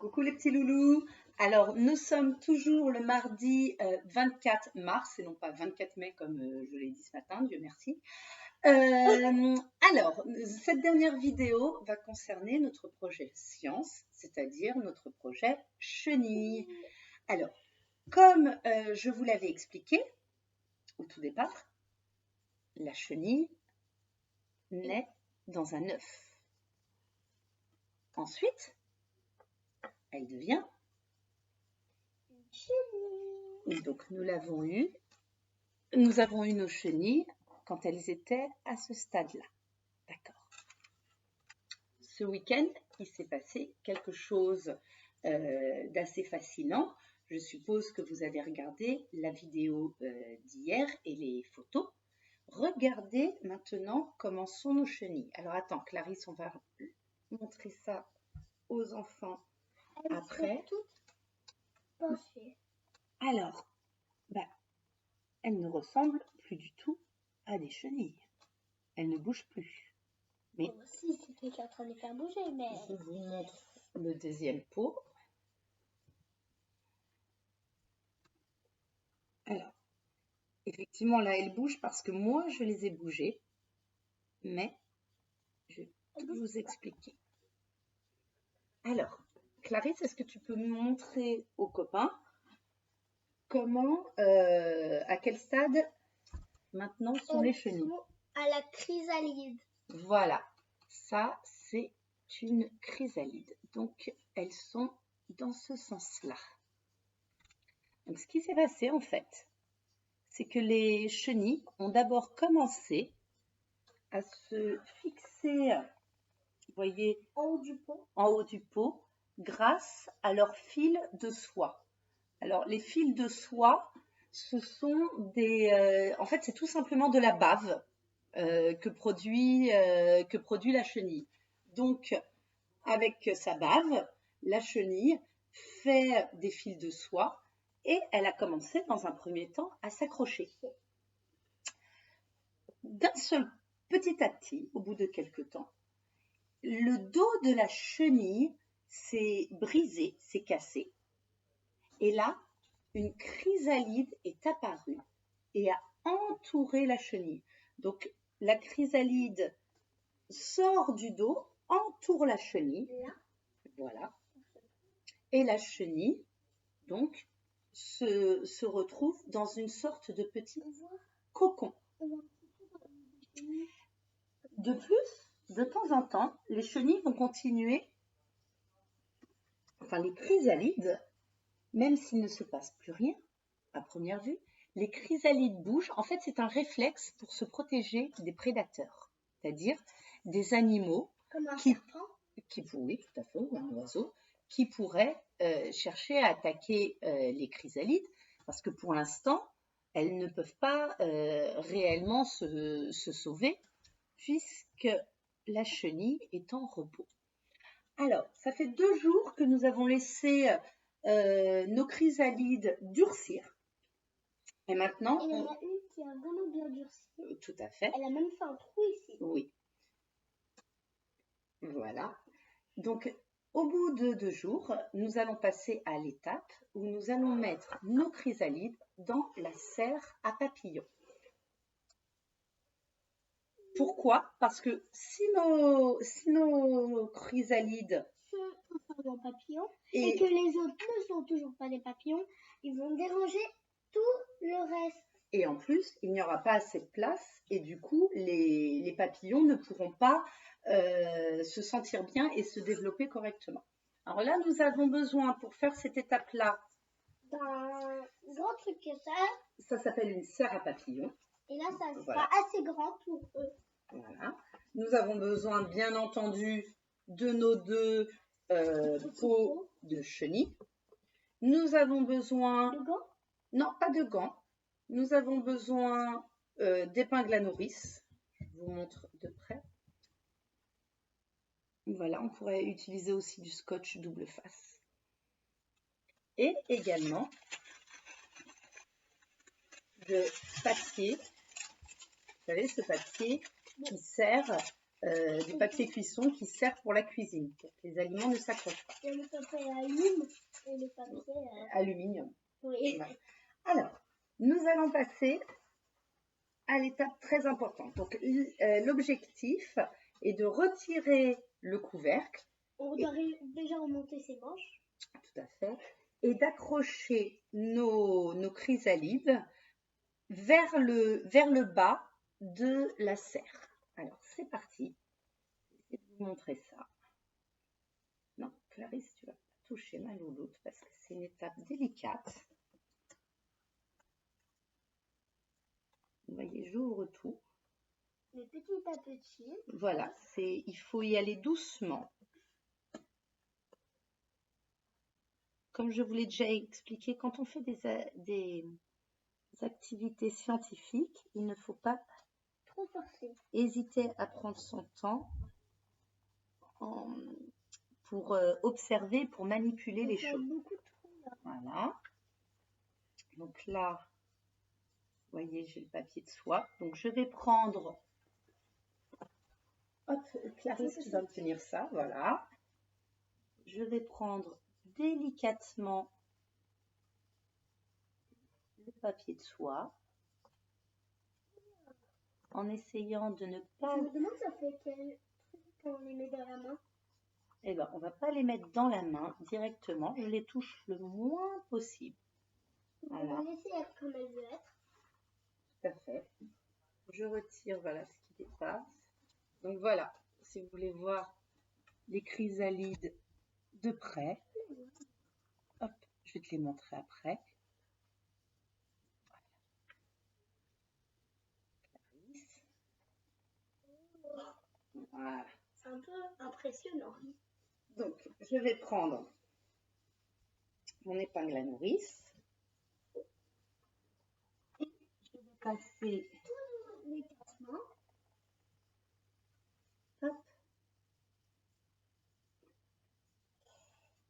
Coucou les petits loulous. Alors, nous sommes toujours le mardi 24 mars et non pas 24 mai comme je l'ai dit ce matin, Dieu merci. Alors, cette dernière vidéo va concerner notre projet science, c'est-à-dire notre projet chenille. Alors, comme je vous l'avais expliqué au tout départ, la chenille naît dans un œuf. Ensuite, elle devient une chenille. Donc, nous avons eu nos chenilles quand elles étaient à ce stade-là. D'accord. Ce week-end, il s'est passé quelque chose d'assez fascinant. Je suppose que vous avez regardé la vidéo d'hier et les photos. Regardez maintenant comment sont nos chenilles. Alors attends, Clarisse, on va montrer ça aux enfants après. Alors, elles ne ressemblent plus du tout à des chenilles. Elles ne bougent plus. Mais si, c'était en train de les faire bouger, mais... Je vous montre le deuxième pot. Alors, effectivement, là, elles bougent parce que moi, je les ai bougées. Mais, je vais tout vous expliquer. Alors, Clarisse, est-ce que tu peux me montrer aux copains comment, à quel stade maintenant sont les chenilles? À la chrysalide. Voilà, ça c'est une chrysalide. Donc elles sont dans ce sens-là. Donc ce qui s'est passé en fait, c'est que les chenilles ont d'abord commencé à se fixer, vous voyez, en haut du pot, grâce à leurs fils de soie. Alors les fils de soie, ce sont des, en fait c'est tout simplement de la bave que produit la chenille. Donc avec sa bave, la chenille fait des fils de soie et elle a commencé dans un premier temps à s'accrocher. D'un seul, petit à petit, au bout de quelques temps, le dos de la chenille s'est brisé, s'est cassé. Et là, une chrysalide est apparue et a entouré la chenille. Donc, la chrysalide sort du dos, entoure la chenille. Voilà. Et la chenille, donc, se retrouve dans une sorte de petit cocon. De plus, de temps en temps, les chenilles vont continuer, enfin les chrysalides, même s'il ne se passe plus rien, à première vue, les chrysalides bougent. En fait, c'est un réflexe pour se protéger des prédateurs, c'est-à-dire des animaux qui, oui, tout à fait, ou un oiseau, qui pourrait chercher à attaquer les chrysalides, parce que pour l'instant, elles ne peuvent pas réellement se sauver, puisque la chenille est en repos. Alors, ça fait 2 jours que nous avons laissé nos chrysalides durcir. Et maintenant... Il y en a une qui a vraiment bien durci. Tout à fait. Elle a même fait un trou ici. Oui. Voilà. Donc, au bout de 2 jours, nous allons passer à l'étape où nous allons mettre nos chrysalides dans la serre à papillons. Pourquoi? Parce que si nos chrysalides sont en papillons et que les autres ne sont toujours pas des papillons, ils vont déranger tout le reste. Et en plus, il n'y aura pas assez de place et du coup, les papillons ne pourront pas se sentir bien et se développer correctement. Alors là, nous avons besoin, pour faire cette étape-là, d'un grand truc que ça. Ça s'appelle une serre à papillons. Et là, ça sera assez grand pour eux. Voilà. Nous avons besoin, bien entendu, de nos 2 pots de chenilles. Nous avons besoin... De gants? Non, pas de gants. Nous avons besoin d'épingles à nourrice. Je vous montre de près. Voilà, on pourrait utiliser aussi du scotch double face. Et également de papier. Vous savez, ce papier qui sert du papier cuisson qui sert pour la cuisine. Donc, les aliments ne s'accrochent pas. Il y a le papier allume et le papier... Aluminium. Oui. Ouais. Alors, nous allons passer à l'étape très importante. Donc, l'objectif est de retirer le couvercle. On doit déjà remonter ses manches. Tout à fait. Et d'accrocher nos chrysalides vers le bas de la serre. Alors, c'est parti. Je vais vous montrer ça. Non, Clarisse, tu vas pas toucher ma louloute parce que c'est une étape délicate. Vous voyez, j'ouvre tout. Mais petit à petit. Voilà, il faut y aller doucement. Comme je vous l'ai déjà expliqué, quand on fait des activités scientifiques, il ne faut pas trop forcer. Hésiter à prendre son temps pour observer, pour manipuler les choses. Beaucoup trop, là. Voilà. Donc là, vous voyez, j'ai le papier de soie. Donc je vais prendre... Hop, Clarisse, tu vas me tenir ça, voilà. Je vais prendre délicatement le papier de soie en essayant de ne pas... Je me demande ça fait quel truc quand on les met dans la main. Eh bien, on ne va pas les mettre dans la main directement. Je les touche le moins possible. Voilà. On va laisser être comme elle veut être. Tout à fait. Je retire, voilà, ce qui dépasse. Donc voilà, si vous voulez voir les chrysalides de près. Hop, je vais te les montrer après. Voilà. C'est un peu impressionnant. Donc, je vais prendre mon épingle à nourrice. Et je vais passer tous les 4 mains. Hop.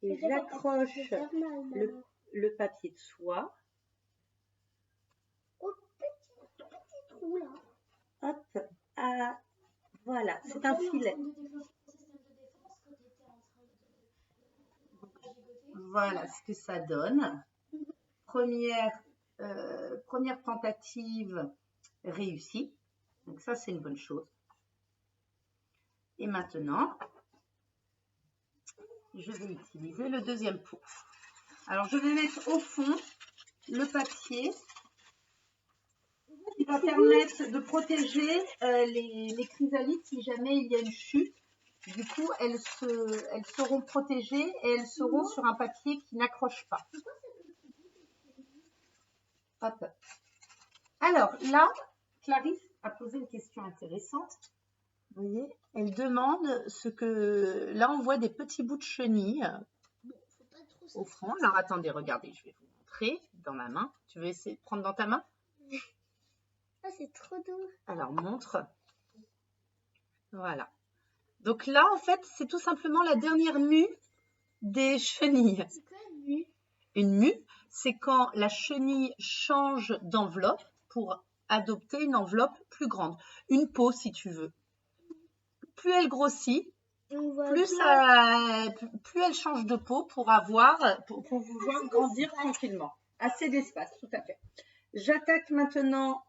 Et j'accroche le papier de soie. Au petit trou là. Hop, voilà, c'est un filet. Voilà ce que ça donne. Première tentative réussie. Donc ça, c'est une bonne chose. Et maintenant, je vais utiliser le deuxième pot. Alors, je vais mettre au fond le papier qui va permettre de protéger les chrysalides si jamais il y a une chute. Du coup, elles seront protégées et elles seront sur un papier qui n'accroche pas. Hop. Alors là, Clarisse a posé une question intéressante. Vous voyez, elle demande ce que... Là, on voit des petits bouts de chenille au fond. Alors, attendez, regardez, je vais vous montrer dans ma main. Tu veux essayer de prendre dans ta main? Ah, c'est trop doux. Alors, montre. Voilà. Donc là, en fait, c'est tout simplement la dernière mue des chenilles. C'est quoi une mue? Une mue, c'est quand la chenille change d'enveloppe pour adopter une enveloppe plus grande. Une peau, si tu veux. Plus elle grossit, plus elle change de peau pour pouvoir grandir tranquillement. Assez d'espace, tout à fait. J'attaque maintenant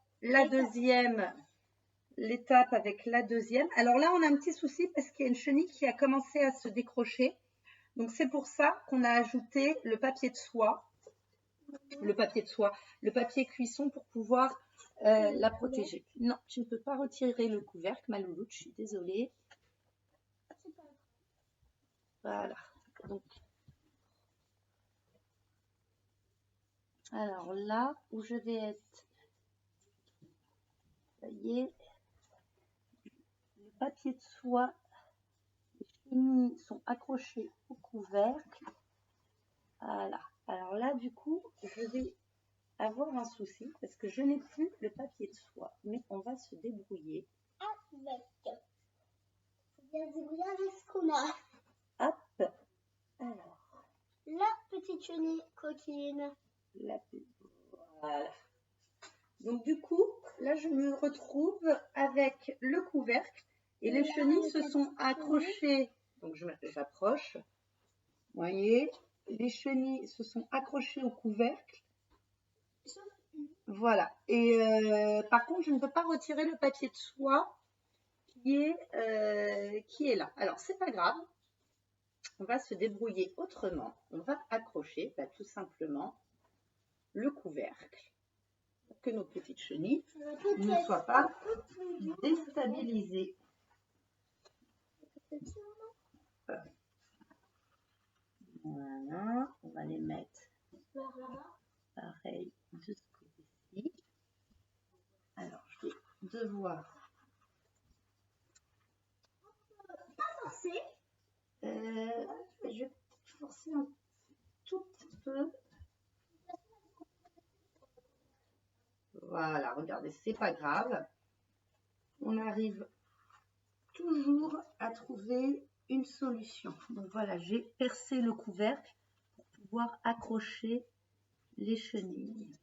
l'étape avec la deuxième. Alors là, on a un petit souci parce qu'il y a une chenille qui a commencé à se décrocher. Donc, c'est pour ça qu'on a ajouté le papier de soie. Le papier cuisson pour pouvoir la protéger. Non, tu ne peux pas retirer le couvercle, ma louloute, je suis désolée. Voilà. Donc, alors là où je vais être, vous voyez, le papier de soie, les chenilles sont accrochées au couvercle. Voilà. Alors là, du coup, je vais avoir un souci parce que je n'ai plus le papier de soie, mais on va se débrouiller. Bien débrouiller avec ce qu'on a. Hop. Alors. La petite chenille coquine. Voilà. Donc du coup, là je me retrouve avec le couvercle Et les chenilles se sont accrochées. Donc j'approche. Vous voyez, les chenilles se sont accrochées au couvercle. Voilà. Et par contre, je ne peux pas retirer le papier de soie qui est là. Alors, c'est pas grave. On va se débrouiller autrement. On va accrocher tout simplement le couvercle pour que nos petites chenilles ne soient pas déstabilisées. Voilà, on va les mettre pareil de ce côté-ci. Alors, je vais devoir je vais forcer un tout petit peu. Voilà, regardez, c'est pas grave. On arrive toujours à trouver une solution. Donc voilà, j'ai percé le couvercle pour pouvoir accrocher les chenilles.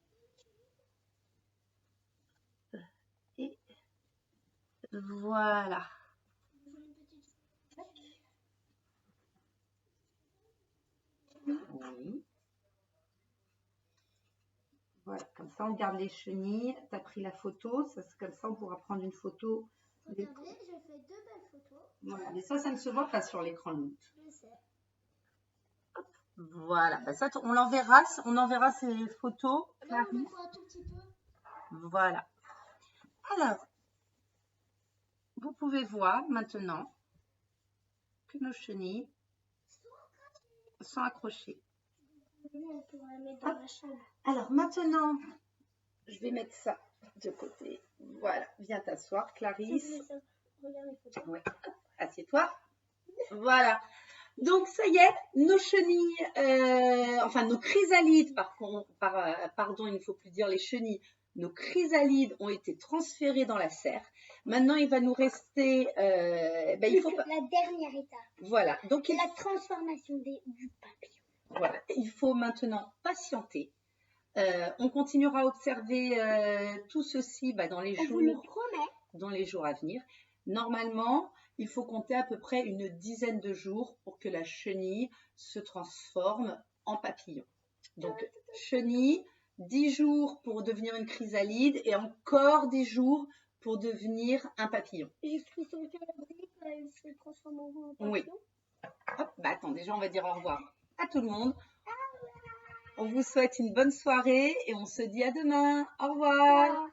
Et voilà. Oui. Voilà, comme ça on garde les chenilles. Tu as pris la photo, comme ça on pourra prendre une photo. Regardez, j'ai fait 2 belles photos. Voilà, mais ça ne se voit pas sur l'écran Note. Je sais. Voilà, ça on enverra ces photos. Là, on mettra un tout petit peu. Voilà. Alors, vous pouvez voir maintenant que nos chenilles sont accrochées. Alors maintenant, je vais mettre ça de côté. Voilà, viens t'asseoir, Clarisse. Ouais. Assieds-toi. Voilà. Donc ça y est, nos chenilles, enfin nos chrysalides, pardon, il ne faut plus dire les chenilles, nos chrysalides ont été transférées dans la serre. Maintenant, il va nous rester, il faut la dernière étape. Voilà. Donc la transformation du papillon. Voilà. Il faut maintenant patienter. On continuera à observer tout ceci dans les jours à venir. Normalement, il faut compter à peu près une dizaine de jours pour que la chenille se transforme en papillon. Donc, chenille, 10 jours pour devenir une chrysalide et encore 10 jours pour devenir un papillon. J'ai pris son calendrier quand elle se transforme en papillon. Oui. Hop, attends, déjà on va dire au revoir à tout le monde. On vous souhaite une bonne soirée et on se dit à demain. Au revoir.